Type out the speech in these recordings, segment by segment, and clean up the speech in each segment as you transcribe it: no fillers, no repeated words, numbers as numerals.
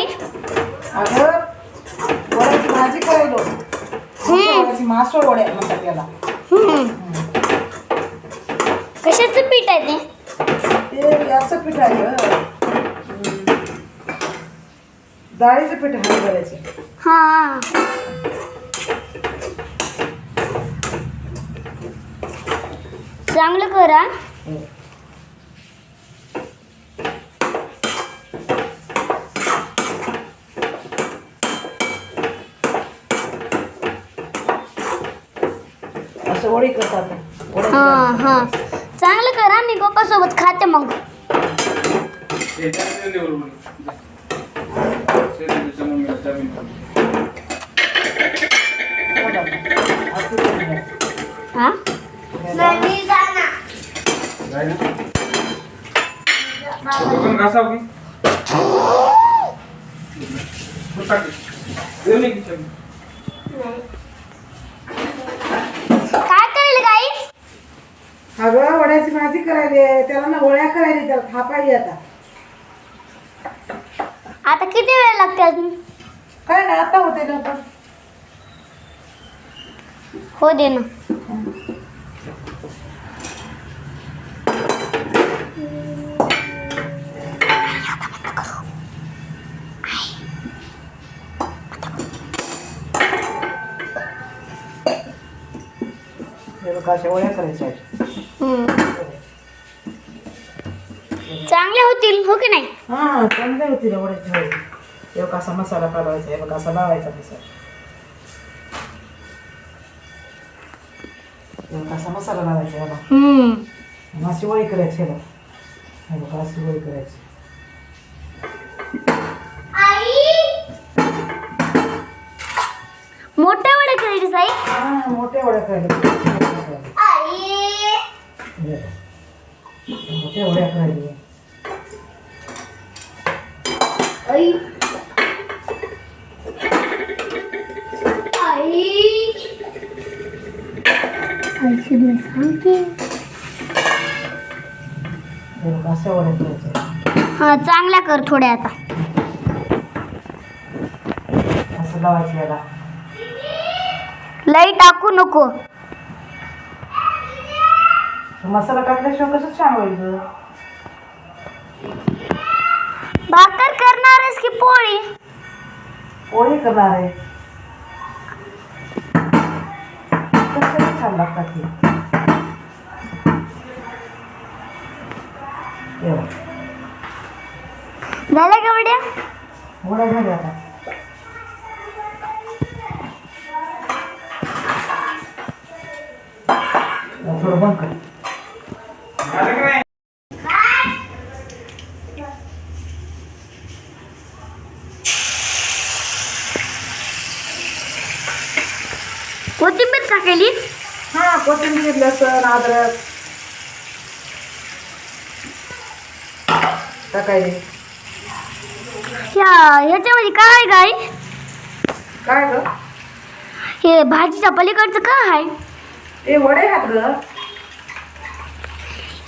आई? अगं वड्याची भाजी करायलो. वड्याची मासोळ वड्या म्हणतात त्याला. कशाचं पीठ आहे ते? ते याचं पीठ आहे गं. डाळीचं पीठ आहे हरभऱ्याचे. हा. चांगलं करा. असं वडी करतात. हा हा चांगलं करा. मी पप्पा सोबत खाते मग. हा काय करेल गाई? अगं वड्याची भाजी करायली. त्याला ना वड्या करायली. त्याला थापायली आता. आता किती वेळ लागते अजून? काय नाही आता होते ना पण. हो दे ना. हे बघ अशा वड्या करायच्या आहेत. चांगले होतील हो की नाही? हा चांगल्या होती वड्याची भाजी. हे बघ असा मसाला काढवायचा. हे बघ असा लावायचा मसाला. हे बघ असा मसाला लावायचा. हे बघ अशी वडी करायची. हे बघ हे बघ अशी वडी करायची. मोठ्या वड्या करायची साई? हा मोठ्या वड्या करायच्या. मोठ्या वड्या करायच्या. अशा वड्या करायच्या. हा चांगल्या कर थोड्या आता. असं लावायचं याला. लई टाकू नको. मसाला टाकल्याशिवाय कसं छान होईल गं? भाकर करणार आहेस की पोळी? पोळी करणार आहे. कसं छान लागतात ते. झाल्या का वड्या? वड्या झाल्या आता. थोडं बंद कर. कोथिंबीर टाकली? हा कोथिंबीर लसूण अद्रक टाकायचे. ह्याच्यामध्ये काय आहे गाई? काय ग? हे भाजीच्या पलीकडचं काय आहे? ते वडे आहेत ग.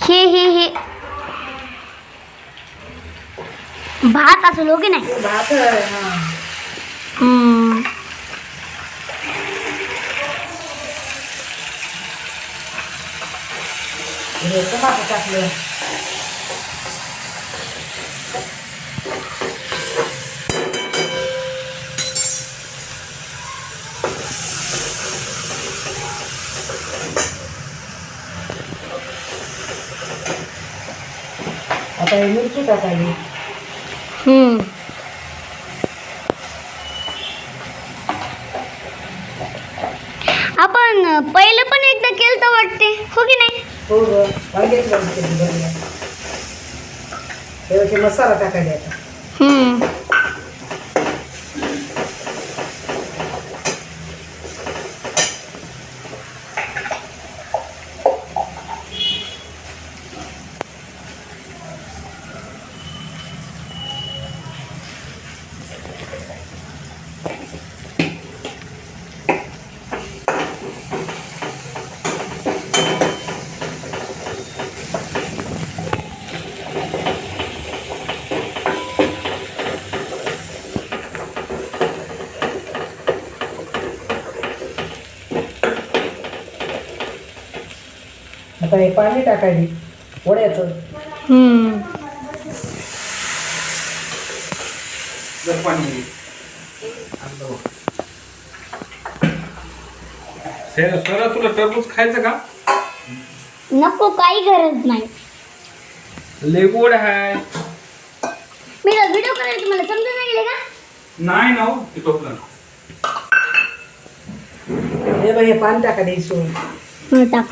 हे भात असं लोक नाही. ते भात आहे. हा हे टमाटर टाकलं. आता हे मिरची टाकायची. आपण पहिलं पण एकदा केलं तर वाटते हो की नाही? हो ग वांग्याची भाजी केली बरं. हे मसाला टाकायचा आता. आता हे पाणी टाकायली वड्याचं. स्वरा तुला टरबूज खायचं का? नको, काही गरज नाही. लय गोड आहे. मी व्हिडिओ करायला तुम्हाला समजून नाही गेले का? नाही ना हो, ते टोपलं. हे बघ हे पाणी टाका द्यायचं. टाक.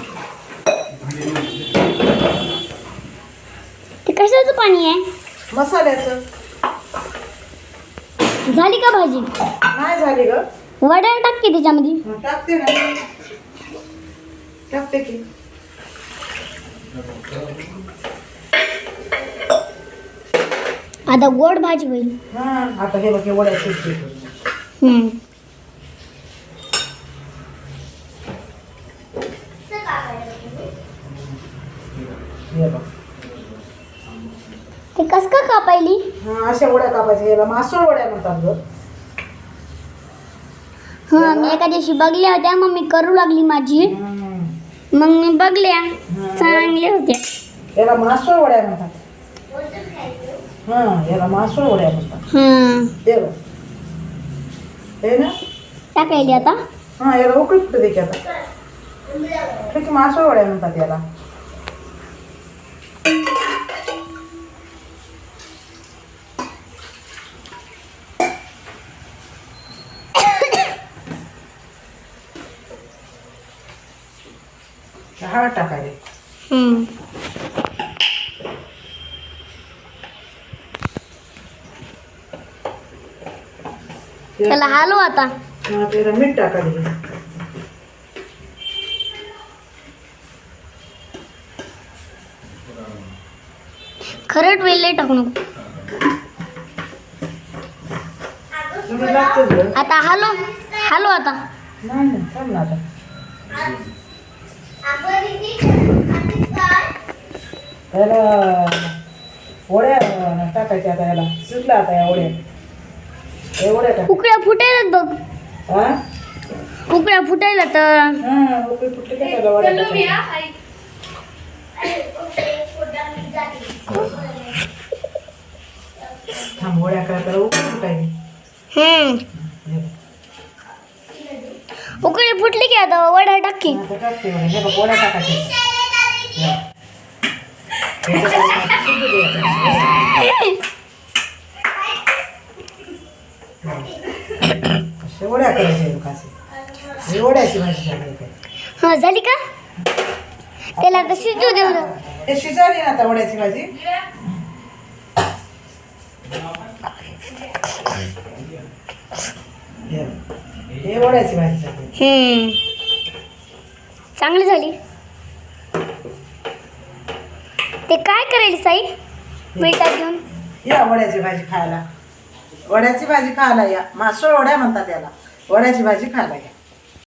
ते कशाचं पाणी आहे? मसाल्याचं. झाली का भाजी? नाही झाली ग. वड्या टाक की त्याच्यामध्ये. टाकते ना, टाकते की. आता गोड भाजी होईल. हा आता हे बघ हे वड्या शिजते. हे बघ ते कस का कापायली? हा अशा वड्या कापायच्या. याला मासोळ वड्या म्हणतात ग. हा, मी एका दिवशी बघल्या होत्या, मग मी करू लागली माझी. मग मी बघल्या, चांगल्या होत्या. याला मासोळ वड्या म्हणतात. हा याला मासोळ वड्या म्हणतात. हे बघ हे ना टाकायली आता. हा याला उकळी फुटू दे की आता. ठीक आहे, मासोळ वड्या म्हणतात याला. हळद टाकायला. त्याला हलव आता. हा त्याला मीठ टाकायला. खरट वेल टाकू नको. तुम्ही लागतेच ग. आता हलव हलव आता. नाही नाही थांब ना आता. त्याला वड्या टाकायच्या आता. याला शिजला आता या वड्या. हे वड्या टाक. उकळ्या फुटायलाच बघ. हा उकळ्या फुटायला तर. हा उकळी फुटली का त्याला वड्या टाकायच्या. थांब वड्या काय त्याला उकळी फुटायची. हे बघ. उकळी फुटली की आता वड्या टाकी. आता टाकते वड्या. हे बघ वड्या टाकायच्या. वड्या करायच्या. वड्याची भाजी टाकायची. हा झाली का? त्याला आता शिजू देऊ. हे शिजाली ना आता वड्याची भाजी. हे वड्याची भाजी टाकायची. चांगली झाली. ते काय करेल साई मिठा घेऊन? या वड्याची भाजी खायला. वड्याची भाजी खायला या. मासोळ वड्या म्हणतात याला. वड्याची भाजी खायला या.